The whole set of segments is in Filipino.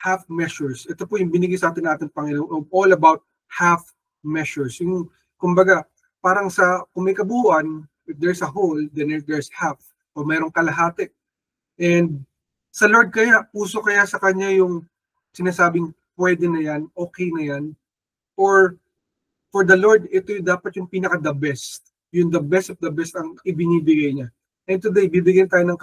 half measures. Ito po yung binigay sa ating Panginoon, all about half measures. Yung, kumbaga, parang kung may kabuuan, if there's a whole, then there's half, o mayroong kalahati. And sa Lord kaya, puso kaya sa Kanya yung sinasabing pwede na yan, okay na yan, or for the Lord, ito yung dapat yung pinaka-the best. Yung the best of the best ang ibinibigay niya. And today, bibigyan tayo ng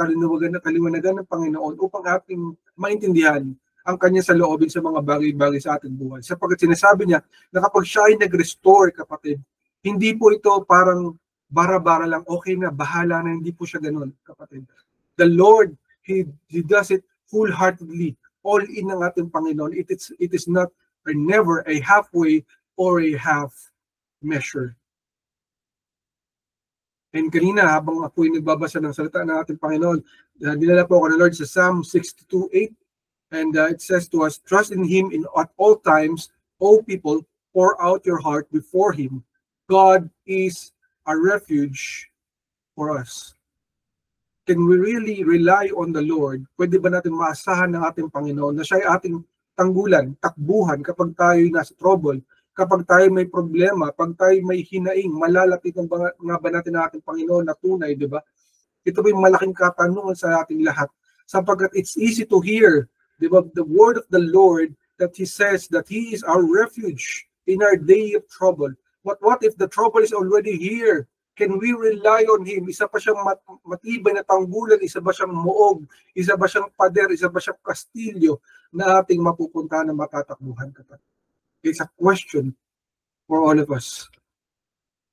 kaliwanagan ng Panginoon upang ating maintindihan ang Kanya sa loobin sa mga bagay-bagay sa ating buhay. Sapagkat sinasabi niya na kapag siya ay nag-restore, kapatid, hindi po ito parang bara-bara lang, okay na, bahala na, hindi po siya ganun, kapatid. The Lord, He does it wholeheartedly. All in ng ating Panginoon. It is not or never a halfway or a half measure. And kanina, habang ako'y nagbabasa ng salita ng ating Panginoon, dinala po ako ng Lord sa Psalm 62:8, and it says to us, trust in Him at all times, O people, pour out your heart before Him. God is a refuge for us. Can we really rely on the Lord? Pwede ba natin maasahan ng ating Panginoon na siya ay ating tanggulan, takbuhan kapag tayo nasa trouble, kapag tayo may problema, pag tayo may hinaing, malalapitan nga ba natin ang ating Panginoon na tunay, di ba? Ito ba yung malaking katanungan sa ating lahat? Sapagkat it's easy to hear, di ba, the word of the Lord that He says that He is our refuge in our day of trouble. But what if the trouble is already here? Can we rely on Him? Isa pa siyang matibay na tanggulan, isa ba siyang muog, isa ba siyang pader, isa ba siyang kastilyo na ating mapupuntahan na matatakbuhan, kapatid? It's a question for all of us.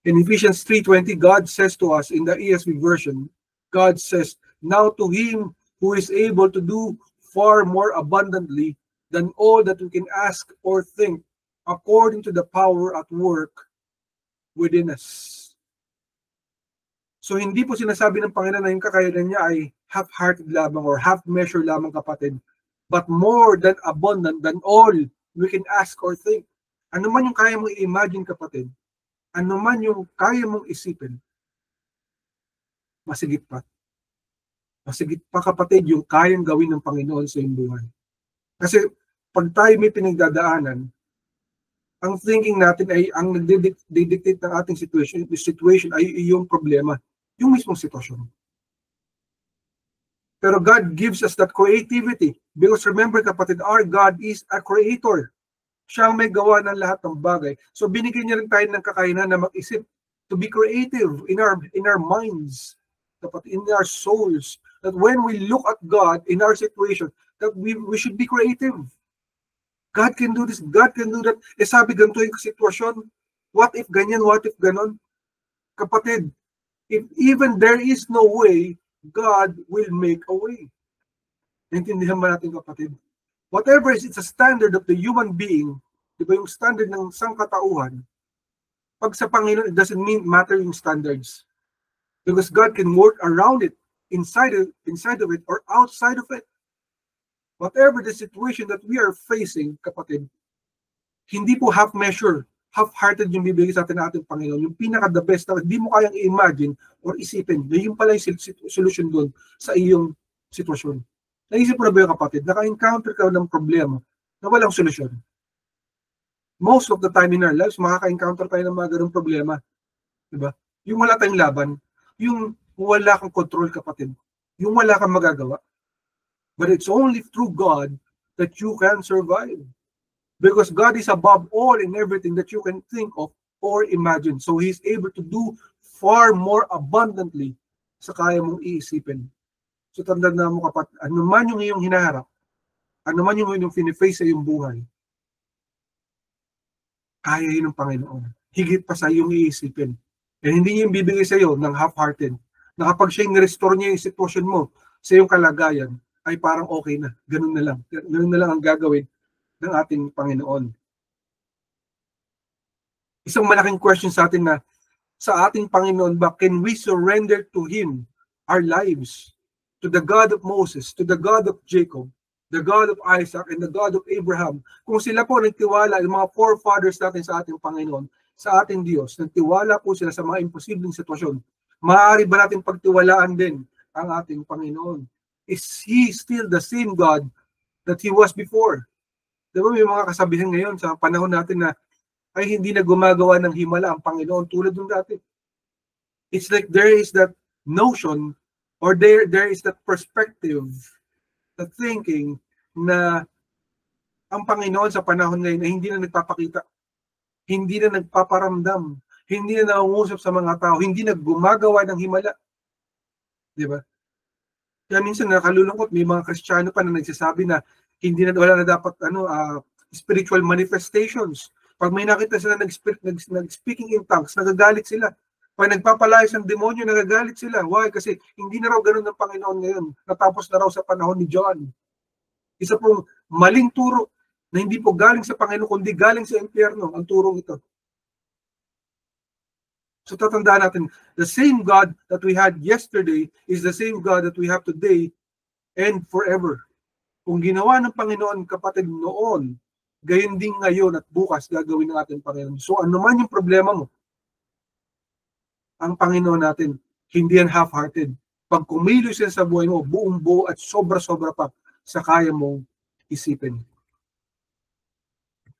In Ephesians 3:20, God says to us in the ESV version, God says, now to Him who is able to do far more abundantly than all that we can ask or think, according to the power at work within us. So hindi po sinasabi ng Panginoon na yung kakayanan niya ay half-hearted lamang or half-measure lamang, kapatid, but more than abundant than all we can ask or think. Ano man yung kaya mong i-imagine, kapatid, ano man yung kaya mong isipin, masigit pa. Masigit pa, kapatid, yung kayang gawin ng Panginoon sa iyong buhay. Kasi pag tayo may pinagdadaanan, ang thinking natin ay ang nagdidictate ng ating situation ay yung problema, yung mismong sitwasyon. Pero God gives us that creativity. Because remember, kapatid, our God is a creator. Siya ang may gawa ng lahat ng bagay. So binigyan niya rin tayo ng kakayanan na mag-isip, to be creative in our minds, kapatid, in our souls. That when we look at God in our situation, that we should be creative. God can do this, God can do that. Eh sabi, ganito yung sitwasyon. What if ganyan, what if ganon? Kapatid, if even there is no way, God will make a way. Naintindihan ba natin, kapatid? Whatever is, it's a standard of the human being, di ba yung standard ng sangkatauhan, pag sa Panginoon, it doesn't matter yung standards. Because God can work around it, inside of it, or outside of it. Whatever the situation that we are facing, kapatid, hindi po half measure, half-hearted yung bibigay sa atin ating Panginoon, yung pinaka-the best na hindi mo kayang i-imagine or isipin, na yung pala yung solution doon sa iyong sitwasyon. Naisip mo na ba yung, kapatid, naka-encounter ka ng problema na walang solusyon? Most of the time in our lives, makaka-encounter tayo ng mga ganung problema. Diba? Yung wala tayong laban, yung wala kang control, kapatid, yung wala kang magagawa. But it's only through God that you can survive. Because God is above all and everything that you can think of or imagine. So He's able to do far more abundantly sa kaya mong iisipin. So tandaan na mo, kapatid, ano man yung iyong hinaharap, ano man yung iyong finiface sa iyong buhay, kaya yun ng Panginoon. Higit pa sa iyong iisipin. And hindi niya yung bibigay sa iyo ng half-hearted. Na kapag siya yung restore niya yung sitwasyon mo sa iyong kalagayan, ay parang okay na. Ganun na lang. Ganun na lang ang gagawin ng ating Panginoon. Isang malaking question sa atin na, sa ating Panginoon ba, can we surrender to Him our lives? To the God of Moses, to the God of Jacob, the God of Isaac, and the God of Abraham. Kung sila po nagtiwala, yung mga forefathers natin sa ating Panginoon, sa ating Diyos, nagtiwala po sila sa mga imposibleng sitwasyon, maaari ba natin pagtiwalaan din ang ating Panginoon? Is He still the same God that He was before? Di ba may mga kasabihan ngayon sa panahon natin na ay hindi na gumagawa ng himala ang Panginoon tulad ng dati. It's like there is that notion or there is that perspective, that thinking na ang Panginoon sa panahon ngayon ay hindi na nagpapakita, hindi na nagpaparamdam, hindi na nangungusap sa mga tao, hindi na gumagawa ng himala. Di ba? Kaya minsan nakalulungkot, may mga Kristiyano pa na nagsasabi na hindi na wala na dapat spiritual manifestations. Pag may nakita sila nag-speaking in tongues, nagagalit sila. Pag nagpapalayas ng demonyo, nagagalit sila. Why? Kasi hindi na raw ganun ng Panginoon ngayon. Natapos na raw sa panahon ni John. Isa pong maling turo na hindi po galing sa Panginoon, kundi galing sa impyerno ang turong ito. So tatandaan natin, the same God that we had yesterday is the same God that we have today and forever. Kung ginawa ng Panginoon, kapatid, noon, gayon din ngayon at bukas gagawin ng ating Panginoon. So ano man yung problema mo, ang Panginoon natin, hindi yan half-hearted. Pag kumilos yan sa buhay mo, buong buo at sobra-sobra pa sa kaya mong isipin.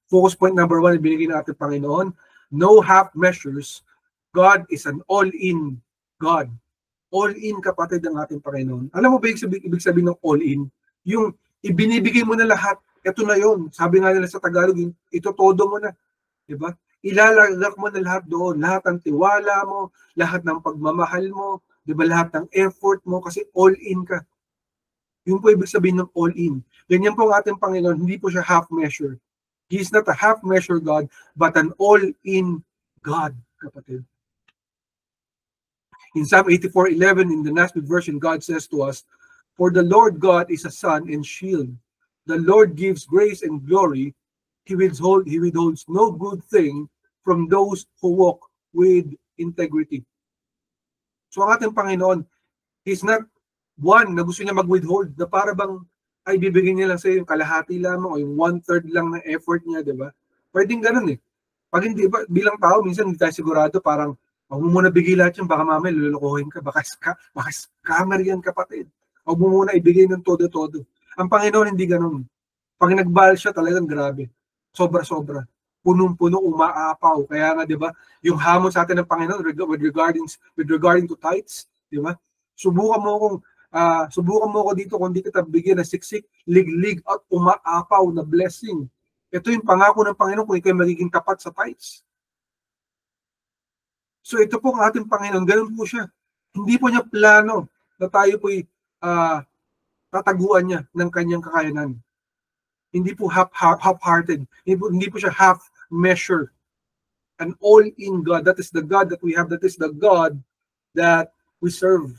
Focus point number 1, ibinigay ng ating Panginoon, no half measures. God is an all-in God. All-in, kapatid, ang ating Panginoon. Alam mo ba ibig sabihin ng all-in? Yung ibinibigay mo na lahat, ito na yon. Sabi nga nila sa Tagalog, ito todo mo na. Diba? Ilalagak mo na lahat doon. Lahat ng tiwala mo, lahat ng pagmamahal mo, diba? Lahat ng effort mo, kasi all-in ka. Yun po ibig sabihin ng all-in. Ganyan po ang ating Panginoon, hindi po siya half-measure. He is not a half-measure God, but an all-in God, kapatid. In Psalm 84:11, in the Nasby version, God says to us, "For the Lord God is a sun and shield. The Lord gives grace and glory. He withholds no good thing from those who walk with integrity." So ang ating Panginoon, He's not one na gusto niya mag-withhold, na para bang ay bibigyan niya lang sa iyo yung kalahati lamang o yung 1/3 lang ng effort niya, di ba? Pwedeng ganun eh. Pag hindi ba, bilang tao, minsan hindi tayo sigurado, parang huwag mo muna bigay lahat yun, baka mamaya lulukohin ka, baka scammer yan, kapatid. Huwag mo muna ibigay ng todo-todo. Ang Panginoon hindi ganun. Pag nagbahal siya, talagang grabe. Sobra-sobra. Punong-puno, umaapaw. Kaya nga, di ba, yung hamon sa atin ng Panginoon with regarding to tithes, di ba? Subukan mo ko dito kung di kita bigyan ng siksik, liglig at umaapaw na blessing. Ito yung pangako ng Panginoon kung ikaw magiging tapat sa tithes. So ito po ang ating Panginoon, ganun po siya. Hindi po niya plano na tayo po'y tataguan niya ng kanyang kakayanan. Hindi po half-hearted. Hindi po siya half-measure. An all-in God. That is the God that we have. That is the God that we serve.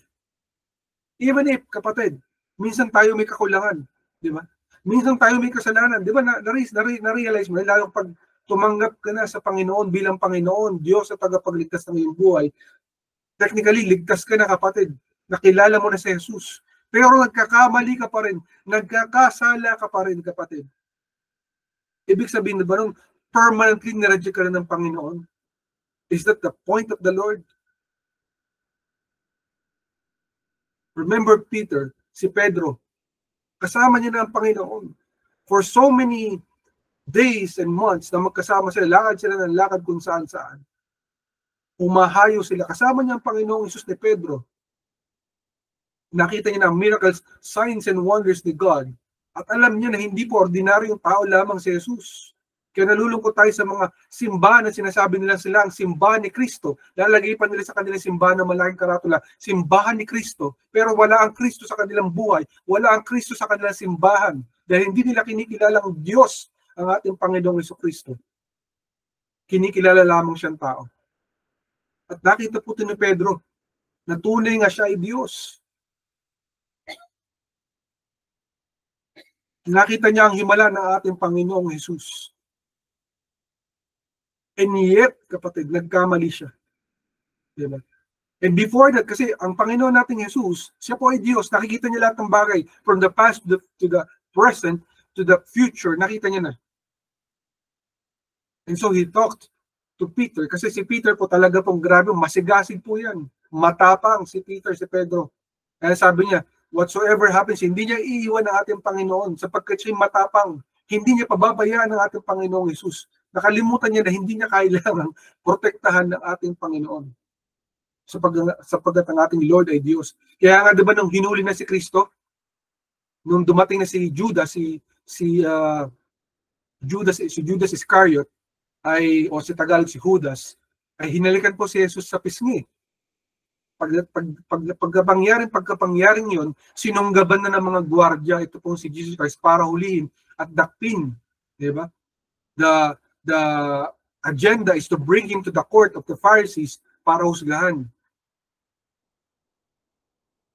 Even if, kapatid, minsan tayo may kakulangan. Di ba? Minsan tayo may kasalanan. Di ba? Na-realize mo, lalo pag tumanggap ka na sa Panginoon bilang Panginoon, Diyos at tagapagligtas ng iyong buhay, technically, ligtas ka na, kapatid. Nakilala mo na si Jesus. Pero nagkakamali ka pa rin. Nagkakasala ka pa rin, kapatid. Ibig sabihin na ba nung permanently nireject ka na ng Panginoon? Is that the point of the Lord? Remember Peter, si Pedro, kasama niya na ang Panginoon. For so many days and months na magkasama sila, lakad sila ng lakad kung saan-saan. Umahayo sila. Kasama niya ang Panginoong Hesus ni Pedro. Nakita niya na miracles, signs and wonders ni God. At alam niya na hindi po ordinaryong tao lamang si Jesus. Kaya nalulungkot tayo sa mga simbahan na sinasabi nila sila ang simbahan ni Kristo. Lalagay pa nila sa kanilang simbahan ng malaking karatula, simbahan ni Kristo. Pero wala ang Kristo sa kanilang buhay. Wala ang Kristo sa kanilang simbahan. Dahil hindi nila kinikilalang Diyos ang ating Panginoong Jesucristo. Kinikilala lamang siyang tao. At nakita po ito ni Pedro, na tunay nga siya ay Diyos. Nakita niya ang himala ng ating Panginoong Hesus. And yet, kapatid, nagkamali siya. Diba? And before that, kasi ang Panginoon nating Jesus, siya po ay Diyos. Nakikita niya lahat ng bagay. From the past to the present to the future, nakita niya na. And so he talked to Peter. Kasi si Peter po talaga pong grabe, masigasig po yan. Matapang si Peter, si Pedro. Kaya sabi niya, whatsoever happens, hindi niya iiwan ang ating Panginoon sapagkat siya matapang. Hindi niya pababayaan ng ating Panginoong Hesus. Nakalimutan niya na hindi niya kailangang protektahan ng ating Panginoon. Sapagkat ang ating Lord ay Diyos. Kaya nga, di ba, nung hinuli na si Kristo, nung dumating na si Judas, si Judas Iscariot, o si Tagalog si Judas, ay hinalikan po si Jesus sa pisngi. Pagkapangyaring yun, sinunggaban na ng mga gwardiya ito pong si Jesus Christ para hulihin at dakpin. Di ba? The agenda is to bring him to the court of the Pharisees para husgahan.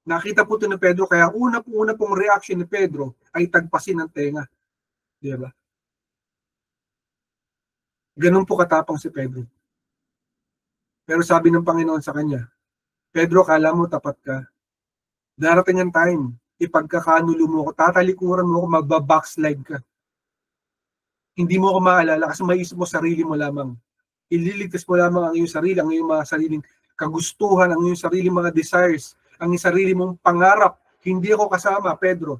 Nakita po ito ni Pedro, kaya una pong reaction ni Pedro ay tagpasin ng tenga. Di ba? Ganun po katapang si Pedro. Pero sabi ng Panginoon sa kanya, Pedro, kala mo tapat ka. Darating ang time, ipagkakanulo mo ko, tatalikuran mo ko, magbabackslide ka. Hindi mo ako maalala kasi maisip mo sarili mo lamang. Ililigtas mo lamang ang iyong sarili, ang iyong mga sariling kagustuhan, ang iyong sariling mga desires, ang iyong sarili mong pangarap. Hindi ako kasama, Pedro.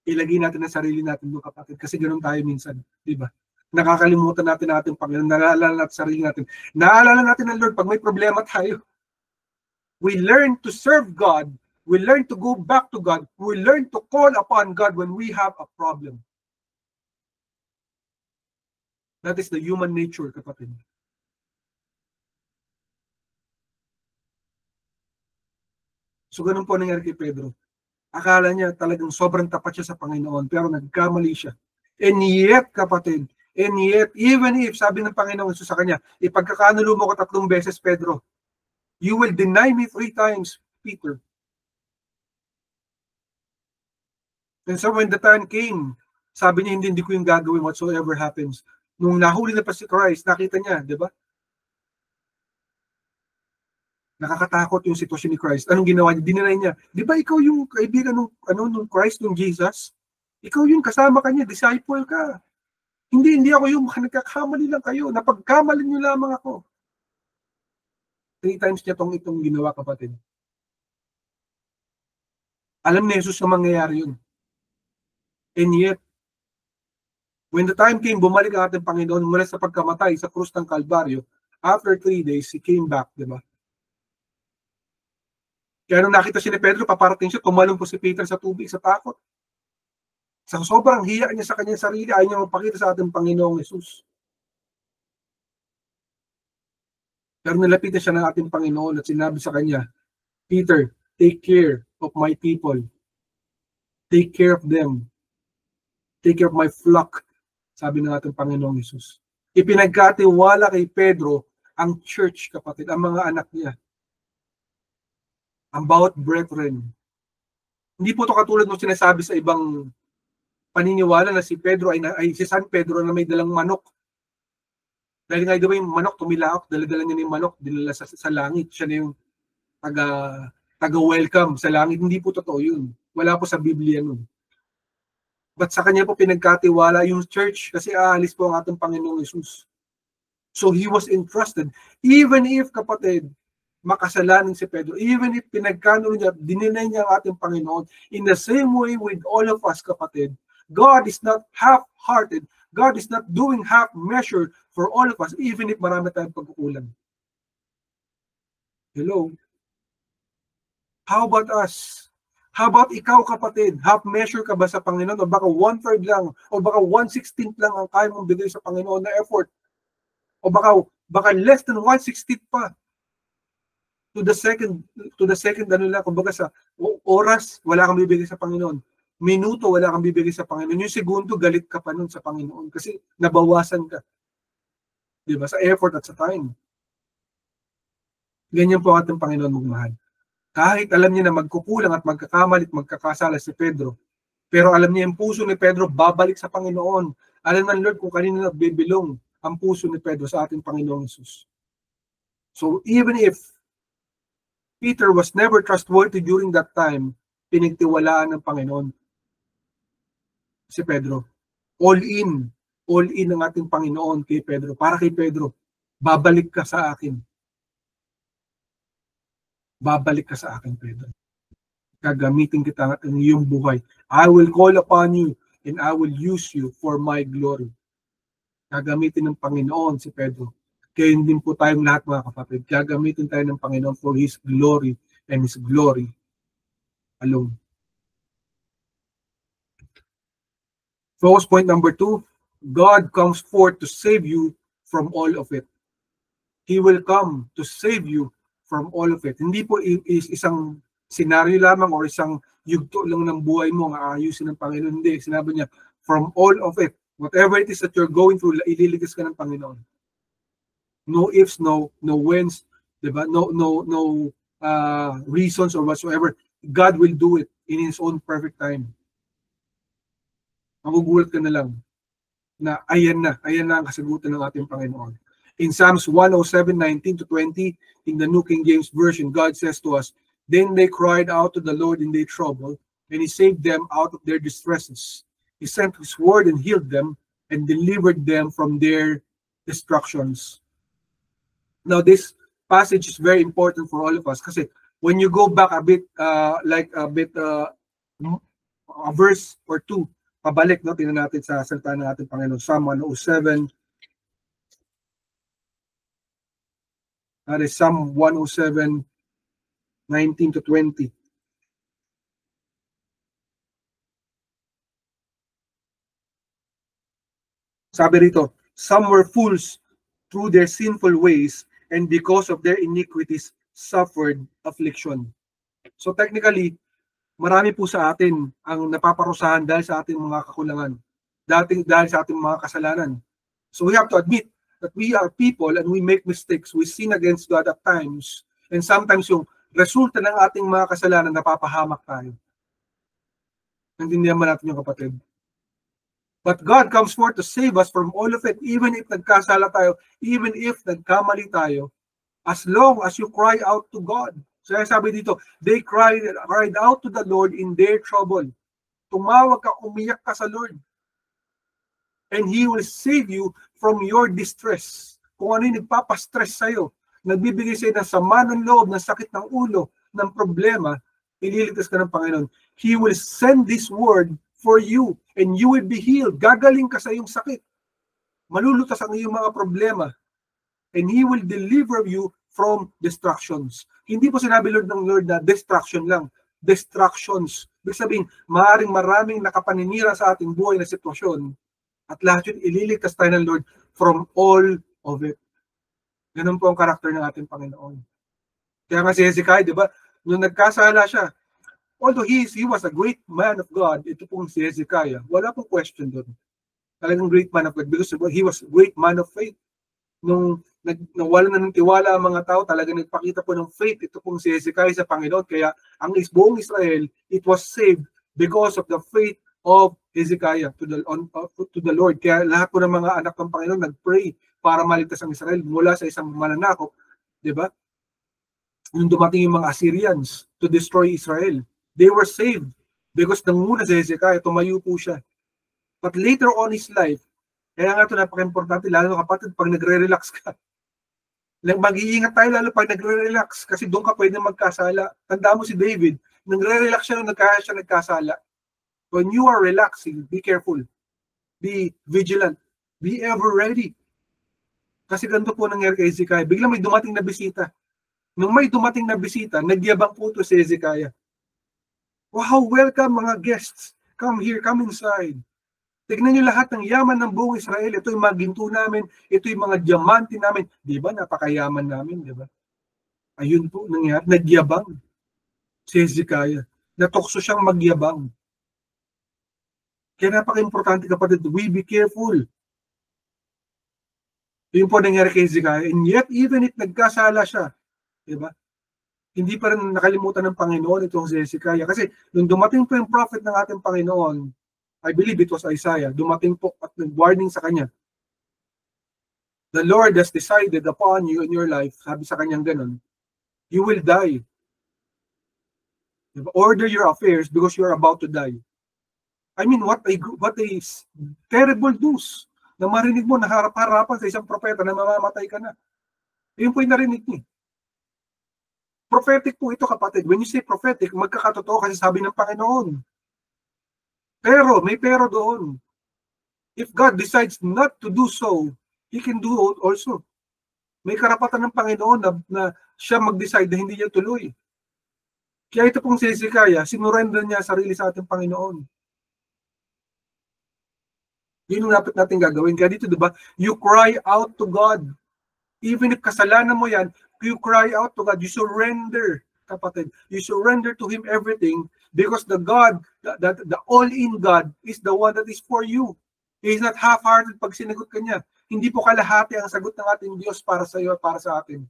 Ilagay natin ang sarili natin doon, kapatid, kasi ganoon tayo minsan, di ba? Nakakalimutan natin ating Panginoon, naalala natin sarili natin. Naalala natin ang Lord pag may problema tayo. We learn to serve God. We learn to go back to God. We learn to call upon God when we have a problem. That is the human nature, kapatid. So ganun po nangyari kay Pedro. Akala niya talagang sobrang tapat siya sa Panginoon, pero nagkamali siya. And yet, kapatid, and yet, even if, sabi ng Panginoon sa kanya, ipagkakanulo mo ko 3 beses, Pedro, you will deny me 3 times, Peter. And so when the time came, sabi niya, hindi ko yung gagawin whatsoever happens. Nung nahuli na pa si Christ, nakita niya, di ba? Nakakatakot yung sitwasyon ni Christ. Anong ginawa niya? Dinanay niya. Di ba ikaw yung kaibigan nung Christ, nung Jesus? Ikaw yung kasama kanya, disciple ka. Hindi ako yung nagkakamali lang kayo. Napagkamali niyo lamang ako. 3 times niya itong ginawa, kapatid. Alam ni Jesus na mangyayari yun. And yet, when the time came, bumalik ang ating Panginoon mula sa pagkamatay sa krus ng Kalbaryo. After 3 days, he came back, di ba? Kaya nung nakita si Pedro, paparating siya, tumalong po si Peter sa tubig, sa takot. Sa sobrang hiya niya sa kanyang sarili, ayaw niya magpakita sa ating Panginoong Jesus. Pero nilapitan siya ng ating Panginoon at sinabi sa kanya, Peter, take care of my people. Take care of them. Take care of my flock, sabi ng ating Panginoong Jesus. Ipinagkatiwala kay Pedro ang church, kapatid, ang mga anak niya. Ang bawat brethren. Hindi po ito katulad ng sinasabi sa ibang paniniwala na si Pedro ay si San Pedro na may dalang manok. Dahil nga diba yung manok tumilaok, dala-dala niya yung manok, dinala sa langit. Siya na yung taga-welcome sa langit. Hindi po totoo yun. Wala po sa Biblia nun. But sa kanya po pinagkatiwala yung church kasi aalis po ang ating Panginoong Jesus. So he was entrusted. Even if, kapatid, makasalanan si Pedro, even if pinagkanulo niya, dininay niya ang ating Panginoon, in the same way with all of us, kapatid, God is not half-hearted. God is not doing half measure for all of us, even if marami tayong pagkukulang. Hello? How about us? How about ikaw, kapatid? Half measure ka ba sa Panginoon? O baka 1/3 lang? O baka 1/16 lang ang kaya mong bigay sa Panginoon na effort? O baka less than 1/16 pa? To the second kumbaga sa oras, wala kang bibigay sa Panginoon. Minuto, wala kang bibigay sa Panginoon. Yung segundo, galit ka pa nun sa Panginoon kasi nabawasan ka. Diba? Sa effort at sa time. Ganyan po ating Panginoon magmahal. Kahit alam niya na magkukulang at magkakamali at magkakasala si Pedro, pero alam niya yung puso ni Pedro babalik sa Panginoon. Alam ng Lord kung kanino nagbibilong ang puso ni Pedro sa ating Panginoong Jesus. So even if Peter was never trustworthy during that time, pinagtiwalaan ng Panginoon si Pedro. All in ang ating Panginoon kay Pedro. Para kay Pedro, babalik ka sa akin. Babalik ka sa akin, Pedro. Gagamitin kita ng iyong buhay. I will call upon you and I will use you for my glory. Gagamitin ng Panginoon si Pedro. Kaya din po tayong lahat mga kapatid. Gagamitin tayo ng Panginoon for His glory and His glory alone. Focus point number 2, God comes forth to save you from all of it. He will come to save you from all of it. Hindi po isang senaryo lamang or isang yugto lang ng buhay mo ang aayusin ng Panginoon. Hindi. Sinabi niya, from all of it. Whatever it is that you're going through, ililigtas ka ng Panginoon. No ifs, no whens, diba? No reasons or whatsoever. God will do it in His own perfect time. Magugulat ka na lang na ayan na ang kasagutan ng ating Panginoon. In Psalms 107:19-20, in the New King James Version, God says to us, "Then they cried out to the Lord in their trouble, and He saved them out of their distresses. He sent His word and healed them, and delivered them from their destructions." Now, this passage is very important for all of us kasi when you go back a bit, a verse or two, pabalik, no? Tingnan natin sa salita ng ating Panginoon. Psalm 107. That is Psalm 107:19-20. Sabi rito, some were fools through their sinful ways, and because of their iniquities, suffered affliction. So technically, marami po sa atin ang napaparusahan dahil sa ating mga kakulangan, dahil sa ating mga kasalanan. So we have to admit that we are people and we make mistakes. We sin against God at times. And sometimes yung resulta ng ating mga kasalanan, napapahamak tayo. Nandiyan naman natin yung kapatid. But God comes forth to save us from all of it, even if nagkasala tayo, even if nagkamali tayo, as long as you cry out to God. So sabi dito, they cried out to the Lord in their trouble. Tumawag ka, umiyak ka sa Lord. And He will save you from your distress. Kung ano yung nagpapastress sa'yo, nagbibigay sa'yo ng sama ng loob, ng sakit ng ulo, ng problema, ililigtas ka ng Panginoon. He will send this word for you, and you will be healed. Gagaling ka sa iyong sakit. Malulutas ang iyong mga problema. And He will deliver you from destructions. Hindi po sinabi ng Lord na destruction lang. Destructions. Ibig sabihin, maraming nakapaninira sa ating buhay na sitwasyon. At lahat yun, ililigtas tayo ng Lord from all of it. Ganun po ang karakter ng ating Panginoon. Kaya nga si Hezekiah, di ba? Nung nagkasala siya, although he was a great man of God, ito pong si Hezekiah, wala pong question doon. Talagang great man of God because he was a great man of faith. Nung nawala na ng tiwala ang mga tao, talagang nagpakita po ng faith ito pong si Hezekiah sa Panginoon. Kaya ang buong Israel, it was saved because of the faith of Hezekiah to the Lord. Kaya lahat po ng mga anak ng Panginoon nag-pray para maligtas ang Israel mula sa isang mananakop, di ba? Nung dumating yung mga Assyrians to destroy Israel, they were saved because nanguna si Hezekiah, tumayo po siya. But later on his life, kaya nga ito napaka-importante, lalo kapatid, pag nagre-relax ka. Mag-iingat tayo lalo pag nagre-relax kasi doon ka pwede magkasala. Tanda mo si David, nagre-relax siya nung nagkasala. When you are relaxing, be careful. Be vigilant. Be ever ready. Kasi ganito po nangyari kay Hezekiah. Biglang may dumating na bisita. Nung may dumating na bisita, nagyabang po ito si Hezekiah. Wow, welcome mga guests. Come here, come inside. Tignan niyo lahat ng yaman ng buong Israel. Ito yung mga ginto namin. Ito yung mga diamante namin. Di ba? Napakayaman namin. Di ba? Ayun po nangyari. Nagyabang si Hezekiah. Natokso siyang magyabang. Kaya napaka-importante kapatid, we be careful. Yun po nangyari kay Hezekiah. And yet, even if nagkasala siya, diba? Hindi pa rin nakalimutan ng Panginoon itong si Hezekiah. Kasi nung dumating po yung prophet ng ating Panginoon, I believe it was Isaiah, dumating po at nag-warning sa kanya. The Lord has decided upon you in your life, sabi sa kanyang ganun, you will die. Diba? Order your affairs because you are about to die. I mean, what a terrible news na marinig mo na harap-harapan sa isang propeta na mamamatay ka na. Yun po yung narinig niya. Prophetic po ito kapatid. When you say prophetic, magkakatotoo kasi sabi ng Panginoon. Pero, may pero doon. If God decides not to do so, He can do it also. May karapatan ng Panginoon na siya mag-decide na hindi niya tuloy. Kaya ito pong si Hezekiah, sinurrender niya sarili sa ating Panginoon. Yun ang dapat natin gagawin. Kaya dito, di ba, you cry out to God. Even if kasalanan mo yan, you cry out to God. You surrender, kapatid. You surrender to Him everything because the God, the all-in God is the one that is for you. He is not half-hearted pag sinagot ka niya. Hindi po kalahati ang sagot ng ating Diyos para sa iyo at para sa atin.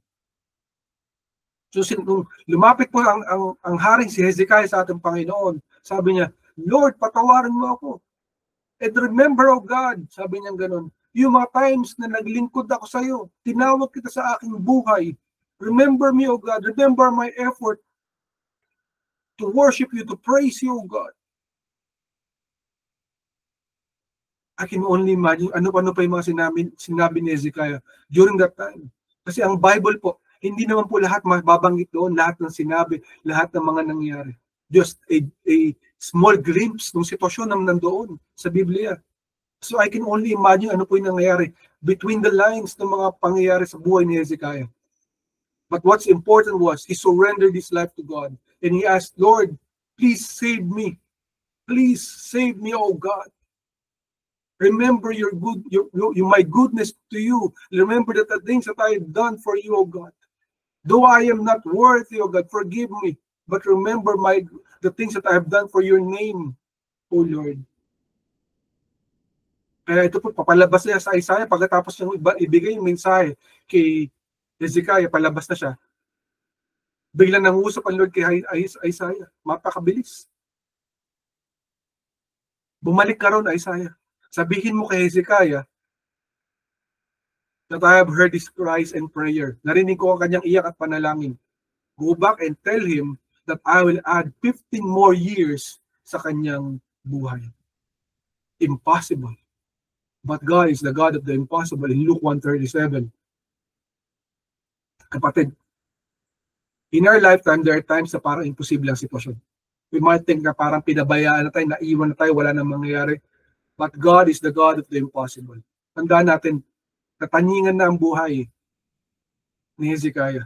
So, nung lumapit po ang haring si Hezekiah sa ating Panginoon, sabi niya, Lord, patawarin mo ako. And remember, oh God, sabi niya gano'n, yung mga times na naglingkod ako sa iyo, tinawag kita sa aking buhay. Remember me, oh God. Remember my effort to worship you, to praise you, oh God. I can only imagine ano-ano pa yung mga sinabi ni Hezekiah during that time. Kasi ang Bible po, hindi naman po lahat mababanggit doon, lahat ng sinabi, lahat ng mga nangyari. Just a small glimpse ng sitwasyon na nandoon sa Biblia. So I can only imagine ano po yung nangyayari between the lines ng mga pangyayari sa buhay ni Hezekiah. But what's important was he surrendered his life to God and he asked, Lord, please save me. Please save me, oh God. Remember my goodness to you. Remember that the things that I have done for you, oh God. Though I am not worthy, oh God, forgive me. But remember the things that I have done for your name, oh Lord. Kaya ito po, papalabas niya sa Isaiah pagkatapos niyang ibigay yung mensahe kay Hezekiah, palabas na siya. Biglang nangusap ang Lord kay Isaiah. Mapakabilis. Bumalik ka ron, Isaiah. Sabihin mo kay Hezekiah that I have heard his cries and prayer. Narinig ko ang kanyang iyak at panalangin. Go back and tell him that I will add 15 more years sa kanyang buhay. Impossible. But God is the God of the impossible in Luke 1:37. Kapatid, in our lifetime, there are times na parang imposible ang sitwasyon. We might think na parang pinabayaan na tayo, naiwan na tayo, wala nang mangyayari. But God is the God of the impossible. Tandaan natin, nataningan na ang buhay ni Hezekiah.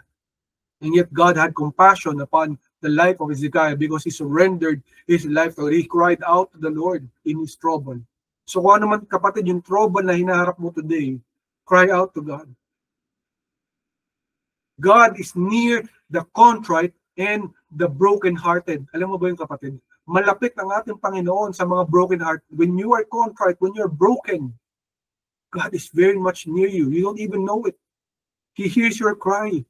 And yet God had compassion upon the life of Hezekiah because he surrendered his life to God. He cried out to the Lord in his trouble. So kung ano man, kapatid, yung trouble na hinaharap mo today, cry out to God. God is near the contrite and the brokenhearted. Alam mo ba yung kapatid? Malapit ang ating Panginoon sa mga broken heart. When you are contrite, when you are broken, God is very much near you. You don't even know it. He hears your cry.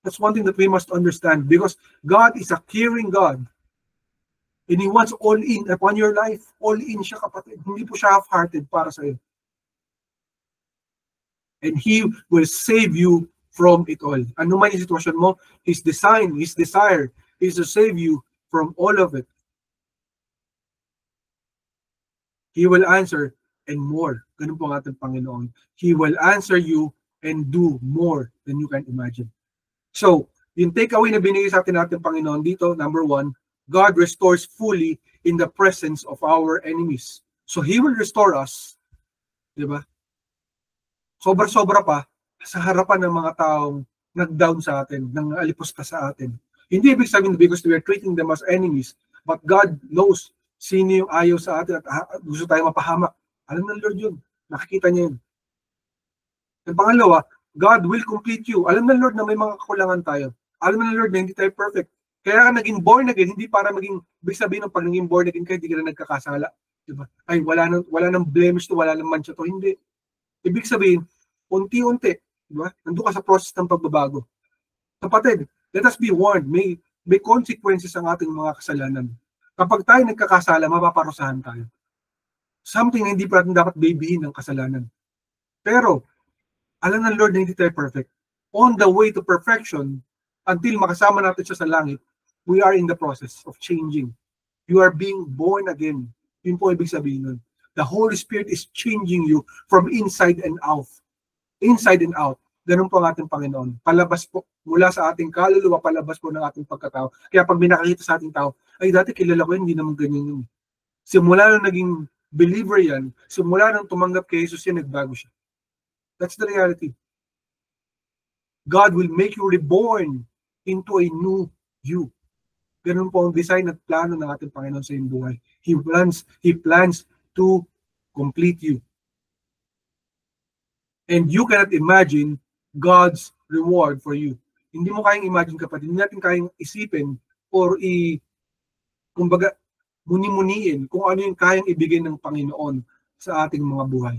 That's one thing that we must understand because God is a caring God. And He wants all in upon your life. All in siya, kapatid. Hindi po siya half-hearted para sa iyo. And He will save you from it all. Ano man yung sitwasyon mo, His design, His desire is to save you from all of it. He will answer and more. Ganun po ang ating Panginoon. He will answer you and do more than you can imagine. So, yung takeaway na binigay sa ating Panginoon dito, number 1, God restores fully in the presence of our enemies. So, He will restore us. Diba? Sobra-sobra pa sa harapan ng mga taong nag-down sa atin, nang alipusta sa atin. Hindi ibig sabihin because we are treating them as enemies, but God knows sino yung ayaw sa atin at gusto tayong mapahamak. Alam ng Lord yun. Nakikita niya yun. At pangalawa, God will complete you. Alam ng Lord na may mga kakulangan tayo. Alam ng Lord na hindi tayo perfect. Kaya ka naging born again, hindi para maging, ibig sabihin ng pag naging born again ka, hindi ka na nagkakasala. Diba? Ay, wala nang blemish to, wala nang mancha to. Hindi. Ibig sabihin, unti-unti, diba? Nandun ka sa process ng pagbabago. Kapatid, let us be warned, may consequences ang ating mga kasalanan. Kapag tayo nagkakasala, mapaparusahan tayo. Something na hindi pa natin dapat babyhin ng kasalanan. Pero, alam ng Lord na hindi tayo perfect. On the way to perfection, until makasama natin siya sa langit, we are in the process of changing. You are being born again. Yun po ibig sabihin nun. The Holy Spirit is changing you from inside and out. Inside and out. Ganun po ang ating Panginoon. Palabas po, mula sa ating kaluluwa, palabas po ng ating pagkatao. Kaya pag may nakakita sa ating tao, ay dati kilala ko yun, hindi naman ganyan yun. Simula nung naging believer yan, simula nung tumanggap kay Jesus yan, nagbago siya. That's the reality. God will make you reborn into a new you. Ganun po ang design at plano ng ating Panginoon sa iyong buhay. He plans to complete you. And you cannot imagine God's reward for you. Hindi mo kayang imagine, kapatid. Hindi natin kayang isipin or kumbaga, muni-muniin kung ano yung kayang ibigay ng Panginoon sa ating mga buhay.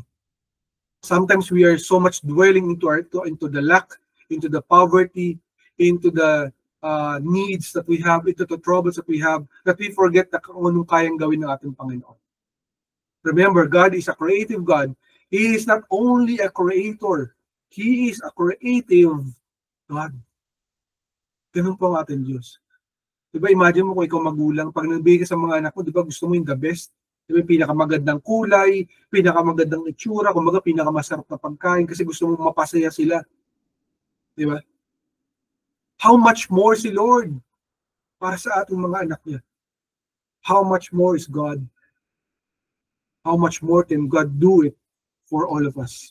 Sometimes we are so much dwelling into the lack, into the poverty, into the needs that we have, into the troubles that we have, that we forget na kung anong kayang gawin ng ating Panginoon. Remember, God is a creative God. He is not only a creator, He is a creative God. Ganun po ang ating Diyos. Diba, imagine mo kung ikaw magulang, pag nagbigay ka sa mga anak mo, diba gusto mo yung the best? Diba, pinakamagandang kulay, pinakamagandang itsura, kumbaga pinakamasarap na pagkain kasi gusto mo mapasaya sila. Diba? How much more si Lord para sa ating mga anak niya? How much more is God? How much more can God do it for all of us?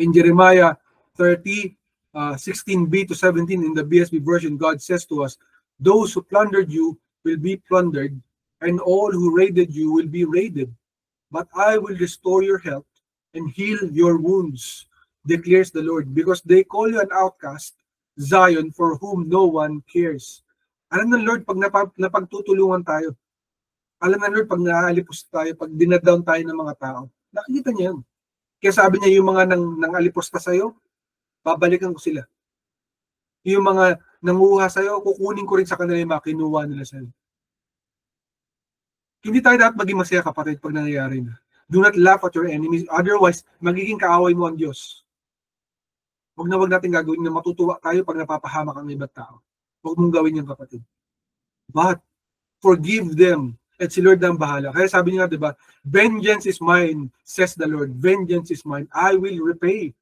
In Jeremiah 30, 16b to 17 in the BSB version, God says to us, those who plundered you will be plundered, and all who raided you will be raided. But I will restore your health and heal your wounds, declares the Lord, because they call you an outcast, Zion, for whom no one cares. Alam ng Lord, pag napagtutulungan tayo, alam ng Lord, pag naalipos tayo, pag dinadown tayo ng mga tao, nakikita niya yun. Kaya sabi niya, yung mga nang aliposta sa'yo, babalikan ko sila. Yung mga nanguha sa'yo, kukunin ko rin sa kanila yung mga kinuha nila sa'yo. Hindi tayo dapat maging masaya, kapatid, pag nangyayari na. Do not laugh at your enemies, otherwise, magiging kaaway mo ang Diyos. Huwag natin gagawin na matutuwa tayo pag napapahamak ang ibang tao. Huwag mong gawin yan, kapatid. But, forgive them. At si Lord ang bahala. Kaya sabi niya, diba, vengeance is mine, says the Lord. Vengeance is mine. I will repay.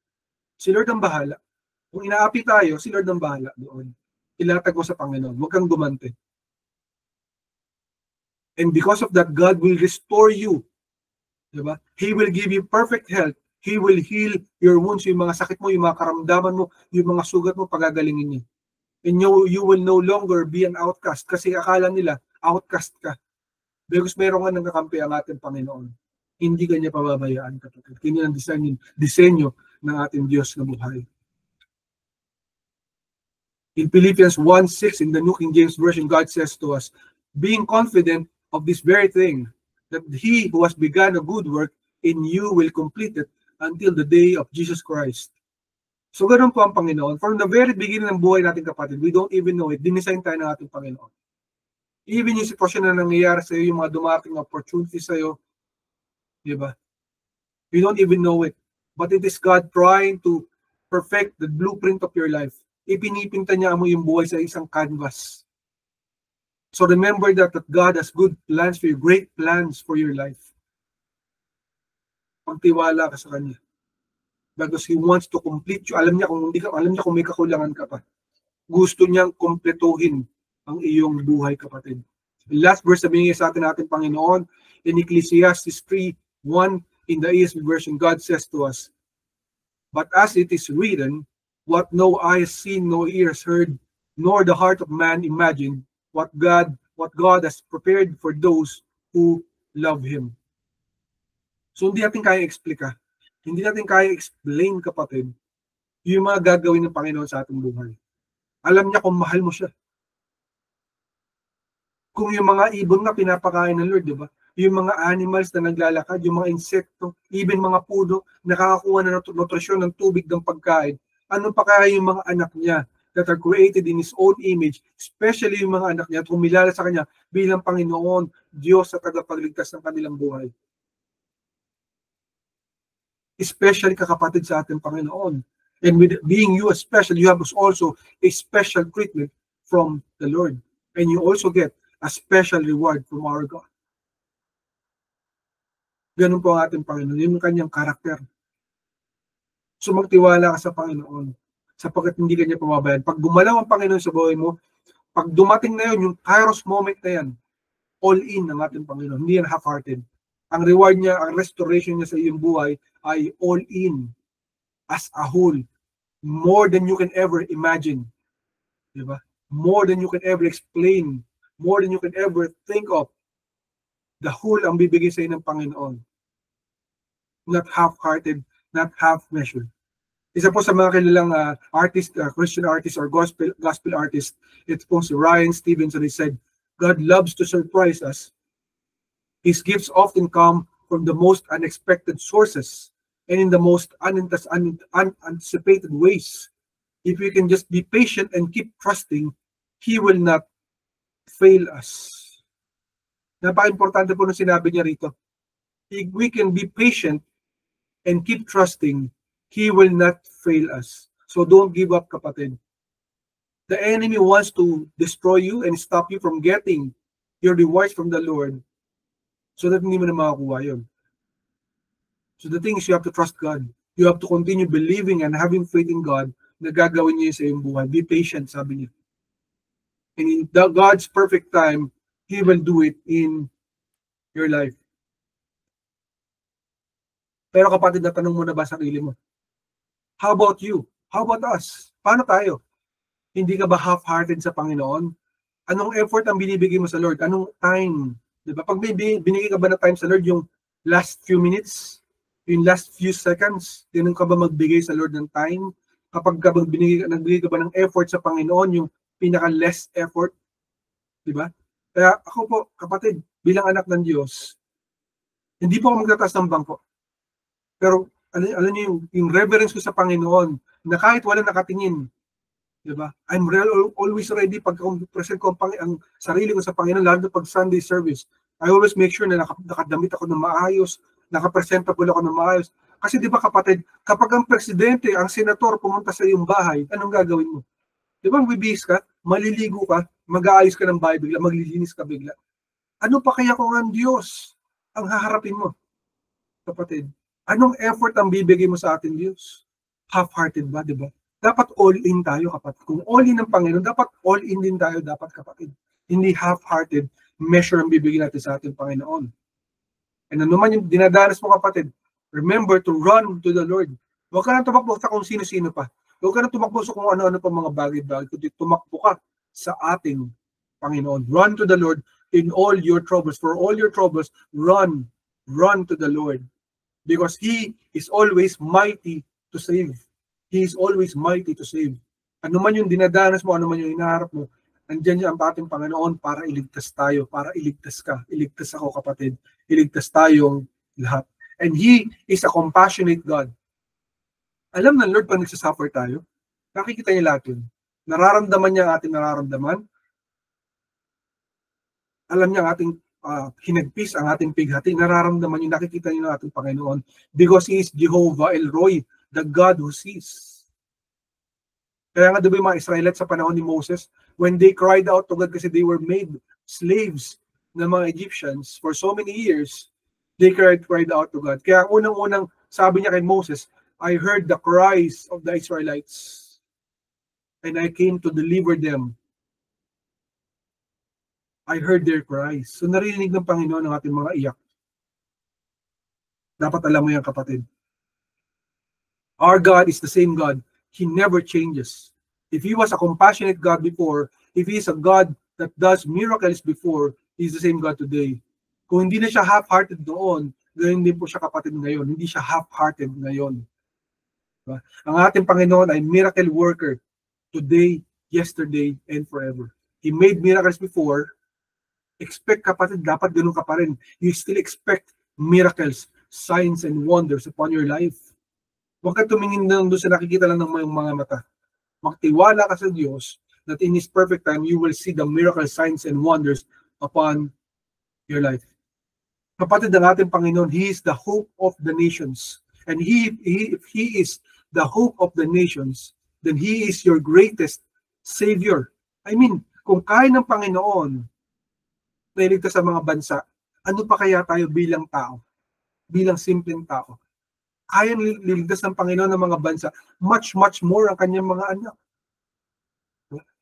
Si Lord ang bahala. Kung inaapi tayo, si Lord ang bahala doon. Ilatag mo sa Panginoon. Huwag kang gumante. And because of that, God will restore you. Diba? He will give you perfect health. He will heal your wounds, yung mga sakit mo, yung mga karamdaman mo, yung mga sugat mo, pagagalingin niya. And you will no longer be an outcast kasi akala nila, outcast ka. Because meron nga nangkakampi ang ating Panginoon. Hindi kanya pababayaan, kapatid. Kanya ang disenyo ng ating Diyos na buhay. In Philippians 1:6, in the New King James Version, God says to us, being confident of this very thing, that He who has begun a good work in you will complete it until the day of Jesus Christ. So ganun po ang Panginoon. From the very beginning ng buhay natin, kapatid, we don't even know it. Dinisign tayo ng ating Panginoon. Even yung sitwasyon na nangyayari sa iyo, yung mga dumating opportunities sa iyo, di ba? You don't even know it. But it is God trying to perfect the blueprint of your life. Ipinipinta niya mo yung buhay sa isang canvas. So remember that God has good plans for you, great plans for your life. Pagtiwala ka sa Kanya. Because He wants to complete you. Alam niya kung may kakulangan ka pa. Gusto niyang kumpletuhin ang iyong buhay, kapatid. Last verse na binigay sa ating Panginoon, in Ecclesiastes 3:1, in the ESV version, God says to us, but as it is written, what no eye has seen, no ear has heard, nor the heart of man imagined, what God has prepared for those who love Him. So hindi natin kaya explica. Hindi natin kaya explain, kapatid, yung mga gagawin ng Panginoon sa ating buhay. Alam niya kung mahal mo siya. Kung yung mga ibon na pinapakain ng Lord, di ba? Yung mga animals na naglalakad, yung mga insekto, even mga puno, nakakakuha na ng nutrisyon ng tubig ng pagkain. Ano pa kaya yung mga anak niya that are created in His own image, especially yung mga anak niya at kumilala sa Kanya bilang Panginoon, Diyos sa tagapagligtas ng kanilang buhay. Especially kakapatid sa ating Panginoon. And with being you a special, you have also a special treatment from the Lord. And you also get a special reward from our God. Ganun po ang ating Panginoon. Yun yung kanyang karakter. So magtiwala ka sa Panginoon sapagkat hindi ka niya pamabayaan. Pag gumalaw ang Panginoon sa buhay mo, pag dumating na yun, yung kairos moment na yan, all in ang ating Panginoon. Hindi yan half-hearted. Ang reward niya, ang restoration niya sa iyong buhay ay all in as a whole. More than you can ever imagine. Diba? More than you can ever explain. More than you can ever think of. The whole ang bibigay sa iyo ng Panginoon. Not half-hearted, not half-measured. Isa po sa mga kilalang artist, Christian artist or gospel artist, ito po si Ryan Stevenson. He said, God loves to surprise us. His gifts often come from the most unexpected sources and in the most unanticipated ways. If we can just be patient and keep trusting, He will not fail us. Napaka-importante po nung sinabi niya rito. If we can be patient and keep trusting, He will not fail us. So don't give up, kapatid. The enemy wants to destroy you and stop you from getting your rewards from the Lord so that hindi mo na makakuha yun. So the thing is, you have to trust God. You have to continue believing and having faith in God na gagawin niya sa iyong buhay. Be patient, sabi niya. And in God's perfect time, He will do it in your life. Pero kapatid, natanong mo na ba sarili mo? How about you? How about us? Paano tayo? Hindi ka ba half-hearted sa Panginoon? Anong effort ang binibigay mo sa Lord? Anong time? Diba? Pag may binigay ka ba na time sa Lord, yung last few minutes, yung last few seconds, ganun ka ba magbigay sa Lord ng time? Kapag ka nagbigay ka ba ng effort sa Panginoon, yung pinaka-less effort? Diba? Kaya ako po, kapatid, bilang anak ng Diyos, hindi po ako magtataas ng bangko. Pero alam niyo yung reverence ko sa Panginoon, na kahit wala nakatingin, diba? I'm always ready pag present ko ang sarili ko sa Panginoon, lalo na pag Sunday service. I always make sure na nakadamit ako ng maayos, nakapresentable ako ng maayos. Kasi di ba kapatid, kapag ang presidente, ang senator pumunta sa iyong bahay, anong gagawin mo? Di ba bibihis ka, maliligo ka, mag-aayos ka ng bahay bigla, maglilinis ka bigla. Ano pa kaya kung ang Diyos ang haharapin mo? Kapatid, anong effort ang bibigay mo sa ating Diyos? Half-hearted ba, di ba? Dapat all-in tayo, kapatid. Kung all-in ng Panginoon, dapat all-in din tayo, dapat kapatid. Hindi half-hearted measure ang bibigyan natin sa ating Panginoon. And ano man yung dinadanas mo, kapatid, remember to run to the Lord. Huwag ka na tumakbo sa kung sino-sino pa. Huwag ka na tumakbo sa kung ano-ano pa mga bagay-bagay. Kundi tumakbo ka sa ating Panginoon. Run to the Lord in all your troubles. For all your troubles, run to the Lord. Because He is always mighty to save. He is always mighty to save. Ano man yung dinadanas mo, ano man yung hinaharap mo, nandiyan niya ang ating Panginoon para iligtas tayo, para iligtas ka. Iligtas ako, kapatid. Iligtas tayong lahat. And He is a compassionate God. Alam ng Lord pag nagsasuffer tayo, nakikita niya lahat yun. Nararamdaman niya ang ating nararamdaman. Alam niya ang ating hinagpis, ang ating pighati. Nararamdaman niya, nakikita niya ng ating Panginoon. Because He is Jehovah El Roi, the God who sees. Kaya nga diba yung mga Israelites sa panahon ni Moses, when they cried out to God kasi they were made slaves ng mga Egyptians for so many years, they cried out to God. Kaya unang-unang sabi niya kay Moses, I heard the cries of the Israelites and I came to deliver them. I heard their cries. So narinig ng Panginoon ang ating mga iyak. Dapat alam mo yan, kapatid. Our God is the same God. He never changes. If He was a compassionate God before, if He is a God that does miracles before, He's the same God today. Kung hindi na siya half-hearted noon, ganoon din po siya, kapatid, ngayon. Hindi siya half-hearted ngayon. Diba? Ang ating Panginoon ay miracle worker today, yesterday, and forever. He made miracles before. Expect, kapatid, dapat ganoon ka pa rin. You still expect miracles, signs, and wonders upon your life. Huwag ka tumingin doon sa nakikita lang ng mga mata. Magtiwala ka sa Diyos that in His perfect time, you will see the miracle, signs, and wonders upon your life. Kapatid, ang ating Panginoon, He is the hope of the nations. And if He is the hope of the nations, then He is your greatest Savior. I mean, kung kaya ng Panginoon na iligtas sa mga bansa, ano pa kaya tayo bilang tao? Bilang simpleng tao? Kayang liligtas ng Panginoon ng mga bansa. Much, much more ang kanyang mga anak.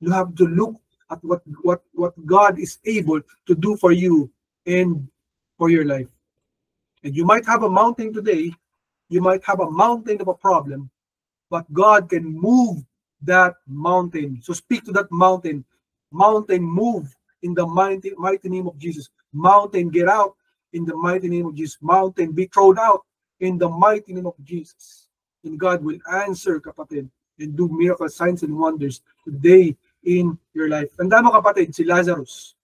You have to look at what God is able to do for you and for your life. And you might have a mountain today, you might have a mountain of a problem, but God can move that mountain. So speak to that mountain. Mountain, move in the mighty name of Jesus. Mountain, get out in the mighty name of Jesus. Mountain, be thrown out in the mighty name of Jesus. And God will answer, kapatid, and do miracle signs and wonders today in your life. Tanda mo, kapatid, si Lazarus.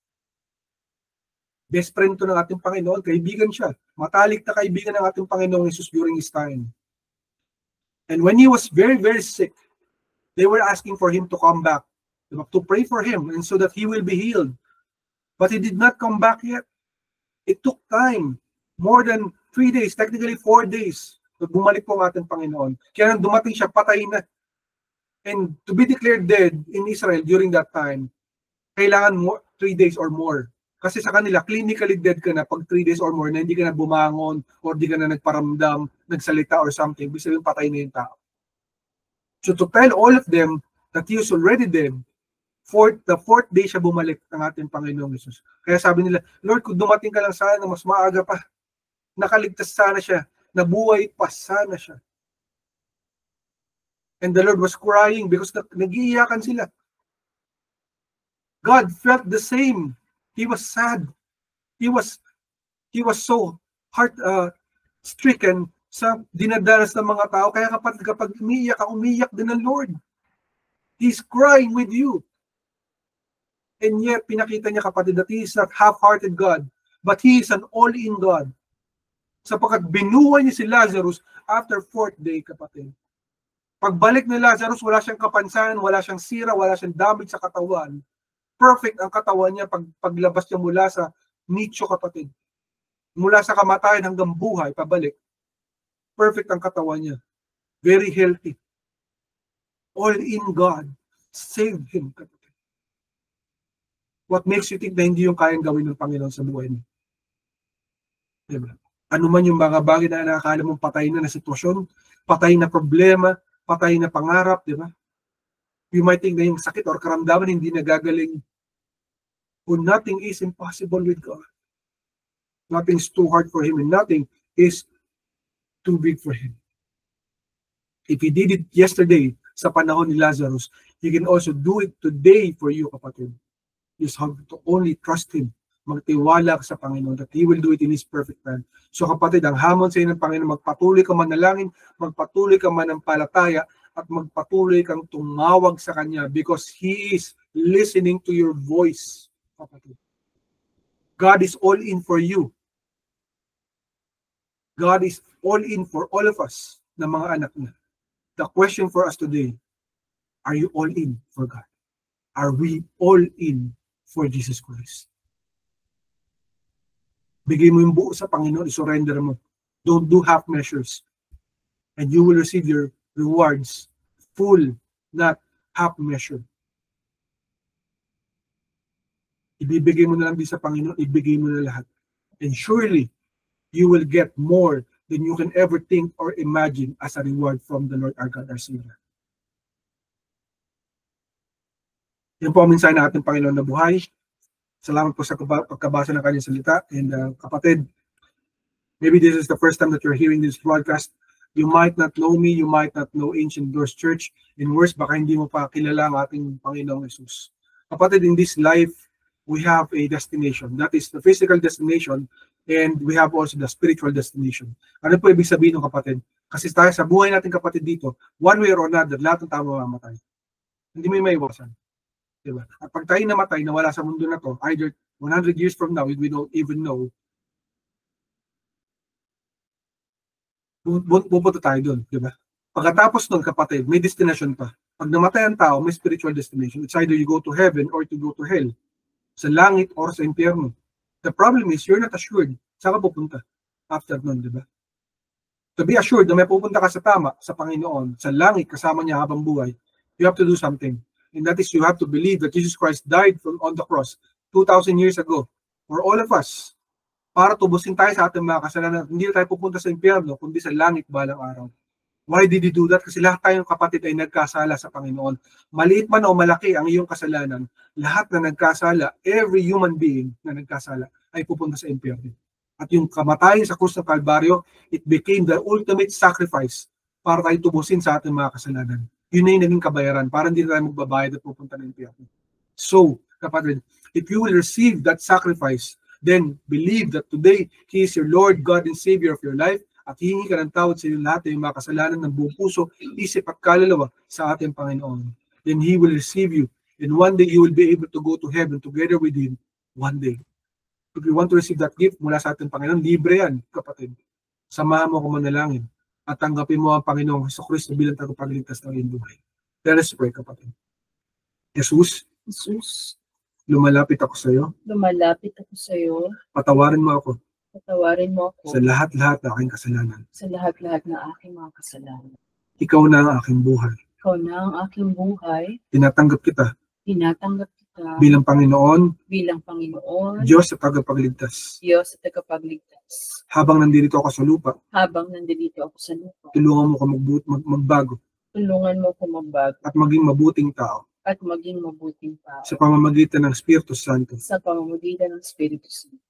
Best friend to ng ating Panginoon, kaibigan siya. Matalik na kaibigan ng ating Panginoong Jesus during his time. And when he was very, very sick, they were asking for him to come back, to pray for him, and so that he will be healed. But he did not come back yet. It took time, more than 3 days, technically 4 days, na bumalik po ang ating Panginoon. Kaya nang dumating siya, patay na. And to be declared dead in Israel during that time, kailangan 3 days or more. Kasi sa kanila, clinically dead ka na pag 3 days or more na hindi ka na bumangon or di ka na nagparamdam, nagsalita or something. Ibig sabihin, patay na yung tao. So to tell all of them that he was already dead, the fourth day siya bumalik ng ating Panginoong Jesus. Kaya sabi nila, Lord, kung dumating ka lang sana, mas maaga pa. Nakaligtas sana siya. Nabuhay pa sana siya. And the Lord was crying because nag-iiyakan sila. God felt the same. He was sad. He was so heart-stricken sa dinadanas ng mga tao. Kaya kapag umiiyak ka, umiiyak din ang Lord. He's crying with you. And yet, pinakita niya, kapatid, that He is not half-hearted God, but He is an all-in God. Sapagkat binuhay niya si Lazarus after 4th day, kapatid. Pagbalik ni Lazarus, wala siyang kapansanan, wala siyang sira, wala siyang damage sa katawan. Perfect ang katawan niya paglabas niya mula sa nicho, kapatid. Mula sa kamatayan hanggang buhay, pabalik. Perfect ang katawan niya. Very healthy. All in God. Save him, kapatid. What makes you think na hindi yung kayang gawin ng Panginoon sa buhay niya? Diba? Ano man yung mga bagay na nakakala mong patay na sitwasyon, patay na problema, patay na pangarap, di ba? You might think na yung sakit or karamdaman hindi nagagaling. For nothing is impossible with God. Nothing is too hard for Him and nothing is too big for Him. If He did it yesterday sa panahon ni Lazarus, He can also do it today for you, kapatid. You just have to only trust Him. Magtiwala ka sa Panginoon that He will do it in His perfect time. So kapatid, ang hamon sa iyo ng Panginoon, magpatuloy ka manalangin, magpatuloy ka manampalataya, at magpatuloy kang tumawag sa Kanya because He is listening to your voice. Kapatid. God is all in for you. God is all in for all of us na mga anak niya. The question for us today, are you all in for God? Are we all in for Jesus Christ? Bigay mo yung buo sa Panginoon, isurrender mo. Don't do half measures. And you will receive your rewards full, not half measure. Ibibigay mo na lang din sa Panginoon, ibigay mo na lahat. And surely, you will get more than you can ever think or imagine as a reward from the Lord our God, our Savior. Yan po ang mensahe ng ating Panginoon na buhay. Salamat po sa pagkabasa ng kanyang salita. And kapatid, maybe this is the first time that you're hearing this broadcast. You might not know me, you might not know Ancient Doors Church. And worse, baka hindi mo pa kilala ang ating Panginoong Jesus. Kapatid, in this life, we have a destination. That is the physical destination, and we have also the spiritual destination. Ano po ibig sabihin ng kapatid? Kasi tayo sa buhay natin, kapatid, dito, one way or another, lahat ng tao mamamatay. Hindi mo maiwasan. Diba? At pag tayo namatay, nawala sa mundo na to, either 100 years from now, we don't even know, pupunta tayo doon. Diba? Pagkatapos nun, kapatid, may destination pa. Pag namatay ang tao, may spiritual destination. It's either you go to heaven or to go to hell. Sa langit or sa impyerno. The problem is, you're not assured saan ka pupunta after nun, di ba? To be assured na may pupunta ka sa tama, sa Panginoon, sa langit, kasama niya habang buhay, you have to do something. And that is, you have to believe that Jesus Christ died on the cross 2,000 years ago for all of us. para tubusin tayo sa ating mga kasalanan. Hindi tayo pupunta sa impyerno, kundi sa langit balang araw. Why did he do that? Kasi lahat tayong kapatid ay nagkasala sa Panginoon. Maliit man o malaki ang iyong kasalanan, lahat na nagkasala, every human being na nagkasala, ay pupunta sa impyerno. At yung kamatayan sa krus ng Kalbaryo, it became the ultimate sacrifice para tayo tubusin sa ating mga kasalanan. Yun na yung naging kabayaran, para hindi tayo magbabayad at pupunta ng impyerno. So, kapatid, if you will receive that sacrifice, then believe that today, He is your Lord, God, and Savior of your life, at hihingi ka ng tawad sa iyo lahat ng mga kasalanan ng buong puso, isip at kaluluwa sa ating Panginoon. Then He will receive you, and one day you will be able to go to heaven together with Him one day. If you want to receive that gift mula sa ating Panginoon, libre yan, kapatid. Samahan mo ko manalangin at tanggapin mo ang Panginoong Jesucristo bilang tagapagligtas ng iyong buhay. Let us pray, kapatid. Jesus, lumalapit ako sa iyo. Lumalapit ako sa iyo. Patawarin mo ako Patawarin mo ako sa lahat-lahat ng aking kasalanan. sa lahat-lahat ng aking mga kasalanan. Ikaw na ang aking buhay. Ikaw na ang aking buhay. Tinatanggap kita Tinatanggap kita bilang Panginoon, bilang Panginoon, Diyos at tagapagligtas. Diyos at tagapagligtas. Habang nandito ako sa lupa, Habang nandito ako sa lupa, tulungan mo ko magbago tulungan mo ko magbago at maging mabuting tao at maging mabuting tao sa pamamagitan ng Espiritu Santo. sa pamamagitan ng Espiritu Santo.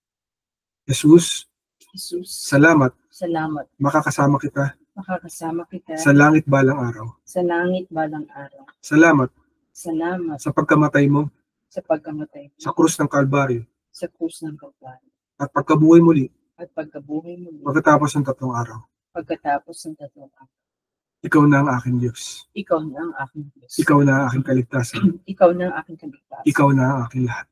Jesus, Jesus, salamat. salamat. Makakasama kita Makakasama kita sa langit balang araw. sa langit balang araw. Salamat Salamat sa pagkamatay mo sa pagkamatay mo sa krus ng Kalbaryo sa krus ng Kalbaryo at pagkabuhay muli at pagkabuhay mo pagkatapos ng 3 araw. pagkatapos ng 3 araw. Ikaw na ang aking Diyos. Ikaw na ang aking Diyos. Ikaw na ang aking kaligtasan. Ikaw na ang aking kaligtasan. Ikaw na ang aking lahat.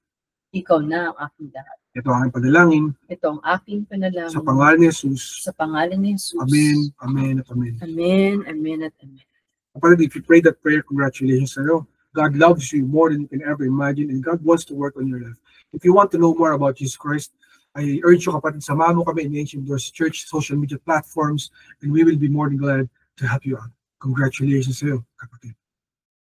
Ikaw na ang aking lahat. Ito ang aking panalangin Ito ang aking panalangin. sa pangalan ni Jesus. Sa pangalan ni Jesus. Amen, amen, at amen. Amen, amen, at amen. Kapatid, if you pray that prayer, congratulations sa iyo. God loves you more than you can ever imagine, and God wants to work on your life. If you want to know more about Jesus Christ, I urge you, kapatid, samahan mo kami in Ancient Doors Church social media platforms, and we will be more than glad to help you out. Congratulations sa iyo, kapatid.